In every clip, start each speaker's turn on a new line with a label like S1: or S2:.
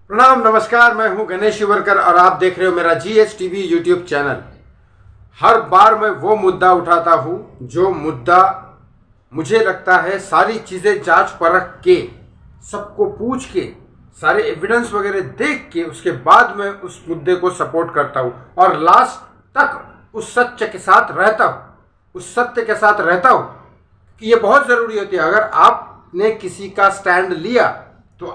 S1: प्रणाम, नमस्कार। मैं हूं गणेश शिवरकर और आप देख रहे हो मेरा GH TV यूट्यूब चैनल। हर बार मैं वो मुद्दा उठाता हूं जो मुद्दा मुझे लगता है सारी चीज़ें जांच परख के, सबको पूछ के, सारे एविडेंस वगैरह देख के उसके बाद मैं उस मुद्दे को सपोर्ट करता हूं और लास्ट तक उस सत्य के साथ रहता हूं कि ये बहुत ज़रूरी होती है। अगर आपने किसी का स्टैंड लिया तो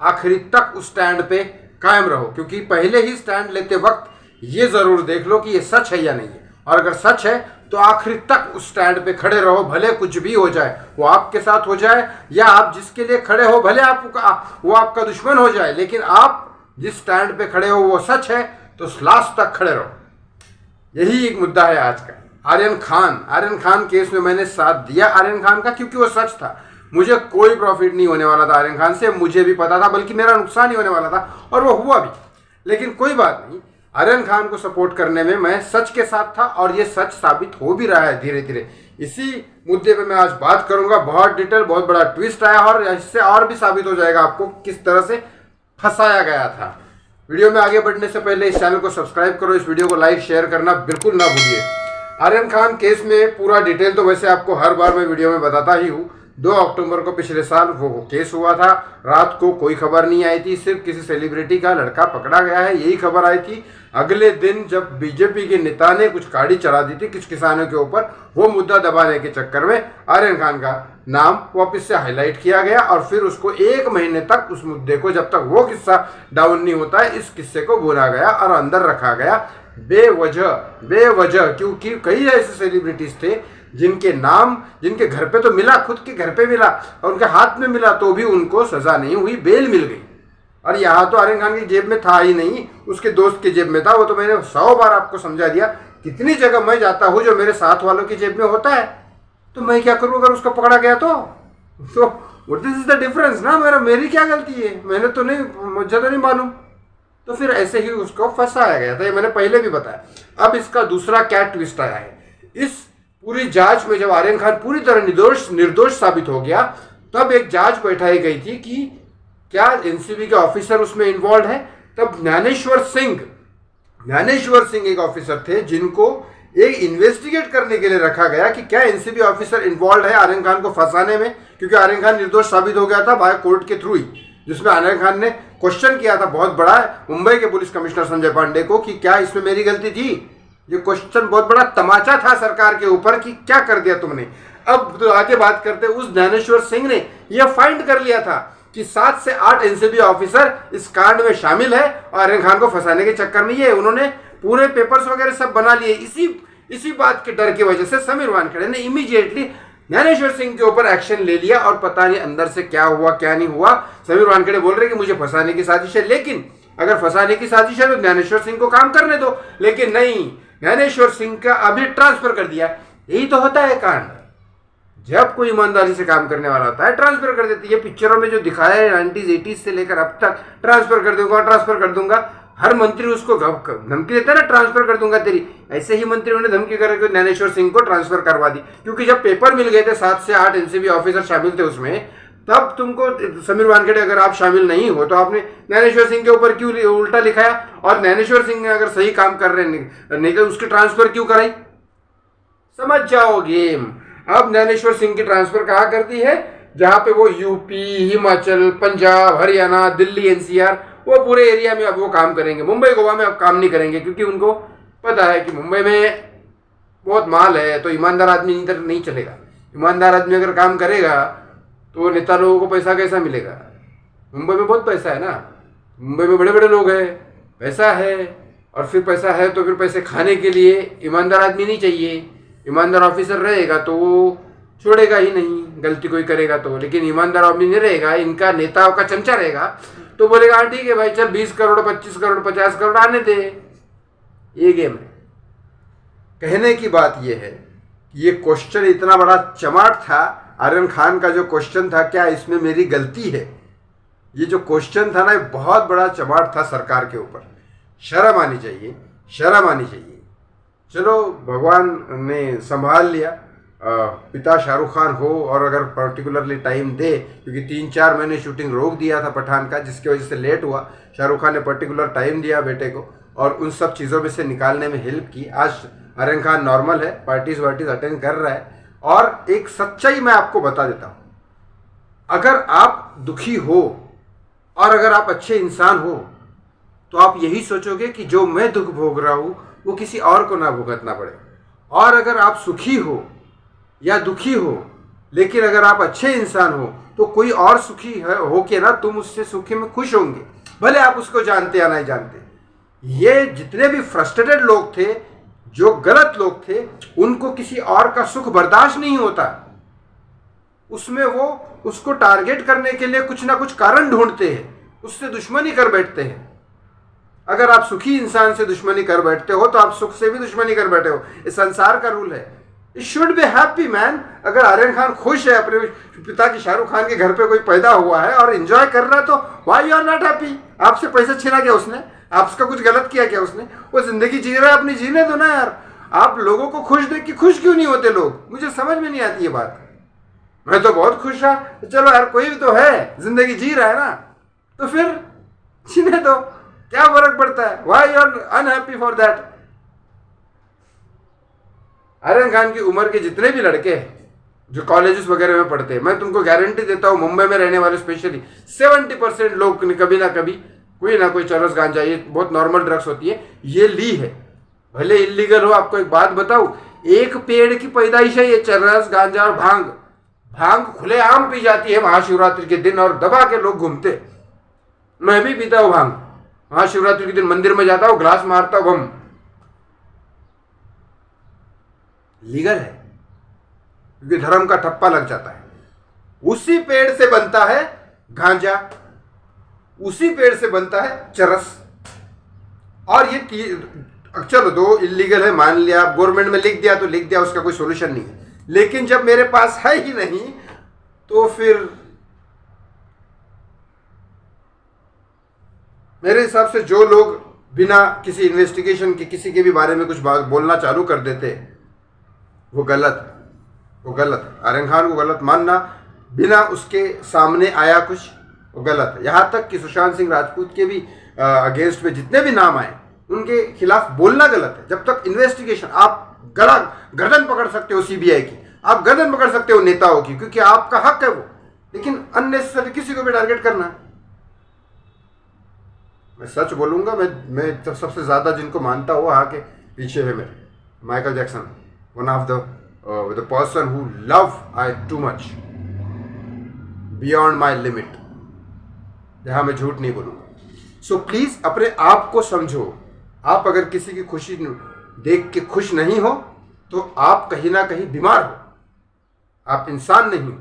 S1: आखिरी तक उस स्टैंड पे कायम रहो, क्योंकि पहले ही स्टैंड लेते वक्त ये ज़रूर देख लो कि ये सच है या नहीं है, और अगर सच है तो आखिरी तक उस स्टैंड पे खड़े रहो, भले कुछ भी हो जाए, वो आपके साथ हो जाए या आप जिसके लिए खड़े हो भले वो आपका दुश्मन हो जाए, लेकिन आप जिस स्टैंड पे खड़े हो वो सच है तो लास्ट तक खड़े रहो। यही एक मुद्दा है आज का। आर्यन खान केस में मैंने साथ दिया आर्यन खान का, क्योंकि वो सच था। मुझे कोई प्रॉफिट नहीं होने वाला था आर्यन खान से, मुझे भी पता था, बल्कि मेरा नुकसान ही होने वाला था और वो हुआ भी। लेकिन कोई बात नहीं, आर्यन खान को सपोर्ट करने में मैं सच के साथ था और ये सच साबित हो भी रहा है धीरे धीरे। इसी मुद्दे पे मैं आज बात करूंगा, बहुत डिटेल, बहुत बड़ा ट्विस्ट आया और इससे और भी साबित हो जाएगा आपको किस तरह से फंसाया गया था। वीडियो में आगे बढ़ने से पहले इस चैनल को सब्सक्राइब करो, इस वीडियो को लाइक शेयर करना बिल्कुल ना भूलिए। आर्यन खान केस में पूरा डिटेल तो वैसे आपको हर बार मैं वीडियो में बताता ही हूँ। 2 अक्टूबर को पिछले साल वो केस हुआ था। रात को कोई खबर नहीं आई थी, सिर्फ किसी सेलिब्रिटी का लड़का पकड़ा गया है यही खबर आई थी। अगले दिन जब बीजेपी के नेता ने कुछ गाड़ी चढ़ा दी थी कुछ किसानों के ऊपर, वो मुद्दा दबाने के चक्कर में आर्यन खान का नाम वापस से हाईलाइट किया गया और फिर उसको 1 महीने तक उस मुद्दे को, जब तक वो किस्सा डाउन नहीं होता है, इस किस्से को भुना गया और अंदर रखा गया बेवजह, क्योंकि कई ऐसे सेलिब्रिटीज थे जिनके नाम, जिनके घर पे तो मिला, खुद के घर पे मिला और उनके हाथ में मिला, तो भी उनको सजा नहीं हुई, बेल मिल गई। और यहाँ तो आर्यन खान की जेब में था ही नहीं, उसके दोस्त की जेब में था। वो तो मैंने 100 बार आपको समझा दिया। कितनी जगह मैं जाता हूँ जो मेरे साथ वालों की जेब में होता है, तो मैं क्या करूँ अगर उसका पकड़ा गया तो दिस इज द डिफरेंस ना। मेरी क्या गलती है, मैंने तो नहीं, मुझे तो नहीं मालूम। तो फिर ऐसे ही उसको फंसाया गया था, ये मैंने पहले भी बताया। अब इसका दूसरा क्या ट्विस्ट आया है, इस पूरी जांच में जब आर्यन खान पूरी तरह निर्दोष साबित हो गया, तब एक जांच बैठाई गई थी कि क्या एनसीबी के ऑफिसर उसमें इन्वॉल्व है। तब ज्ञानेश्वर सिंह एक ऑफिसर थे जिनको एक इन्वेस्टिगेट करने के लिए रखा गया कि क्या एनसीबी ऑफिसर इन्वॉल्व है आर्यन खान को फंसाने में, क्योंकि आर्यन खान निर्दोष साबित हो गया था बाय कोर्ट के थ्रू ही, जिसमें आर्यन खान ने क्वेश्चन किया था बहुत बड़ा मुंबई के पुलिस कमिश्नर संजय पांडे को कि क्या इसमें मेरी गलती थी। ये क्वेश्चन बहुत बड़ा तमाचा था सरकार के ऊपर कि क्या कर दिया तुमने। अब तो आगे बात करते, उस ज्ञानेश्वर सिंह ने यह फाइंड कर लिया था कि 7 से 8 एनसीबी ऑफिसर इस कांड में शामिल है और आर्यन खान को फंसाने के चक्कर में ये उन्होंने पूरे पेपर्स वगैरह सब बना लिए। इसी बात के डर की वजह से समीर वानखेड़े ने इमीडिएटली ज्ञानेश्वर सिंह के ऊपर एक्शन ले लिया और पता नहीं अंदर से क्या हुआ क्या नहीं हुआ। समीर वानखेड़े बोल रहे कि मुझे फंसाने की साजिश है, लेकिन अगर फंसाने की साजिश है तो ज्ञानेश्वर सिंह को काम करने दो, लेकिन नहीं, ज्ञानेश्वर सिंह का अभी ट्रांसफर कर दिया। यही तो होता है कांड, जब कोई ईमानदारी से काम करने वाला होता है ट्रांसफर कर देती है। पिक्चरों में जो दिखाया है 90s 80s से लेकर अब तक, ट्रांसफर कर दूंगा, हर मंत्री उसको धमकी देता है ना, ट्रांसफर कर दूंगा तेरी। ऐसे ही मंत्रियों ने धमकी करके ज्ञानेश्वर सिंह को ट्रांसफर करवा दी, क्योंकि जब पेपर मिल गए थे 7 से 8 एनसीबी ऑफिसर शामिल थे उसमें, तब तुमको समीर वानखेड़े अगर आप शामिल नहीं हो तो आपने ज्ञानेश्वर सिंह के ऊपर क्यों उल्टा लिखाया, और ज्ञानेश्वर सिंह ने अगर सही काम कर रहे नहीं तो उसकी ट्रांसफर क्यों कराई। समझ जाओ गेम। अब ज्ञानेश्वर सिंह की ट्रांसफर कहाँ करती है, जहां पे वो यूपी, हिमाचल, पंजाब, हरियाणा, दिल्ली, एनसीआर, वो पूरे एरिया में अब वो काम करेंगे। मुंबई गोवा में अब काम नहीं करेंगे, क्योंकि उनको पता है कि मुंबई में बहुत माल है, तो ईमानदार आदमी इधर नहीं चलेगा। ईमानदार आदमी अगर काम करेगा तो नेता लोगों को पैसा कैसा मिलेगा। मुंबई में बहुत पैसा है ना, मुंबई में बड़े बड़े लोग हैं, पैसा है, और फिर पैसा है तो फिर पैसे खाने के लिए ईमानदार आदमी नहीं चाहिए। ईमानदार ऑफिसर रहेगा तो वो छोड़ेगा ही नहीं गलती कोई करेगा तो, लेकिन ईमानदार आदमी नहीं रहेगा, इनका नेताओं का चमचा रहेगा, तो बोलेगा हाँ ठीक है भाई चल 20 करोड़ 25 करोड़ 50 करोड़ आने दे। ये गेम है। कहने की बात यह है कि ये क्वेश्चन इतना बड़ा चमाट था, आर्यन खान का जो क्वेश्चन था, क्या इसमें मेरी गलती है, ये जो क्वेश्चन था ना, ये बहुत बड़ा चमाट था सरकार के ऊपर। शर्म आनी चाहिए। चलो भगवान ने संभाल लिया। पिता शाहरुख खान हो और अगर पर्टिकुलरली टाइम दे, क्योंकि 3-4 महीने शूटिंग रोक दिया था पठान का, जिसकी वजह से लेट हुआ। शाहरुख खान ने पर्टिकुलर टाइम दिया बेटे को और उन सब चीज़ों में से निकालने में हेल्प की। आज आर्यन खान नॉर्मल है, पार्टीज वार्टीज अटेंड कर रहा है। और एक सच्चाई मैं आपको बता देता हूँ, अगर आप दुखी हो और अगर आप अच्छे इंसान हो तो आप यही सोचोगे कि जो मैं दुख भोग रहा हूँ वो किसी और को ना भुगतना पड़े। और अगर आप सुखी हो या दुखी हो, लेकिन अगर आप अच्छे इंसान हो तो कोई और सुखी हो के ना तुम उससे सुखी में खुश होंगे, भले आप उसको जानते या नहीं जानते। ये जितने भी फ्रस्ट्रेटेड लोग थे, जो गलत लोग थे, उनको किसी और का सुख बर्दाश्त नहीं होता। उसमें वो उसको टारगेट करने के लिए कुछ ना कुछ कारण ढूंढते हैं, उससे दुश्मनी कर बैठते हैं। अगर आप सुखी इंसान से दुश्मनी कर बैठते हो तो आप सुख से भी दुश्मनी कर बैठे हो। ये संसार का रूल है। It should be happy man. अगर आर्यन खान खुश है, अपने पिता की शाहरुख खान के घर पे कोई पैदा हुआ है और एंजॉय कर रहा है, तो why you are not happy? आपसे पैसा छीना क्या उसने? आपका कुछ गलत किया क्या उसने? वो जिंदगी जी रहा है, अपनी जीने दो ना यार। आप लोगों को खुश देख के खुश क्यों नहीं होते लोग? मुझे समझ में नहीं आती ये बात। मैं तो बहुत खुश रहा, चलो यार कोई भी तो है, जिंदगी जी रहा है ना, तो फिर जीने दो, क्या फर्क पड़ता है? Why you are unhappy for that? Aryan Khan की उम्र के जितने भी लड़के हैं जो कॉलेजेस वगैरह में पढ़ते हैं, मैं तुमको गारंटी देता हूँ, मुंबई में रहने वाले स्पेशली 70% लोग कभी ना कभी कोई ना कोई चरस गांजा, ये बहुत नॉर्मल ड्रग्स होती है, ये ली है। भले इलीगल हो। आपको एक बात बताऊं, एक पेड़ की पैदाइश है ये चरस गांजा और भांग। भांग खुलेआम पी जाती है महाशिवरात्रि के दिन और दबा के लोग घूमते। मैं भी पीता हूँ भांग, महाशिवरात्रि के दिन मंदिर में जाता हूँ, ग्लास मारता हूँ, बम। लीगल है क्योंकि धर्म का ठप्पा लग जाता है। उसी पेड़ से बनता है गांजा, उसी पेड़ से बनता है चरस। और ये चलो दो इलीगल है मान लिया, गवर्नमेंट में लिख दिया तो लिख दिया, उसका कोई सोल्यूशन नहीं है। लेकिन जब मेरे पास है ही नहीं तो फिर मेरे हिसाब से जो लोग बिना किसी इन्वेस्टिगेशन के किसी के भी बारे में कुछ बोलना चालू कर देते, वो गलत है, वो गलत है। आर्यन खान को गलत मानना बिना उसके सामने आया कुछ, वो गलत है। यहाँ तक कि सुशांत सिंह राजपूत के भी अगेंस्ट में जितने भी नाम आए उनके खिलाफ बोलना गलत है। जब तक इन्वेस्टिगेशन, आप गर्दन पकड़ सकते हो सीबीआई की, आप गर्दन पकड़ सकते हो नेताओं की, क्योंकि आपका हक है वो, लेकिन अननेसेसरी किसी को भी टारगेट करना। मैं सच बोलूंगा, मैं तो सबसे ज्यादा जिनको मानता हूँ वहाँ के पीछे है मेरे Michael Jackson, one of the person who love I too much beyond my limit. यहाँ मैं झूठ नहीं बोलूँगा। सो प्लीज अपने आप को समझो। आप अगर किसी की खुशी देख के खुश नहीं हो तो आप कहीं ना कहीं बीमार हो, आप इंसान नहीं हो।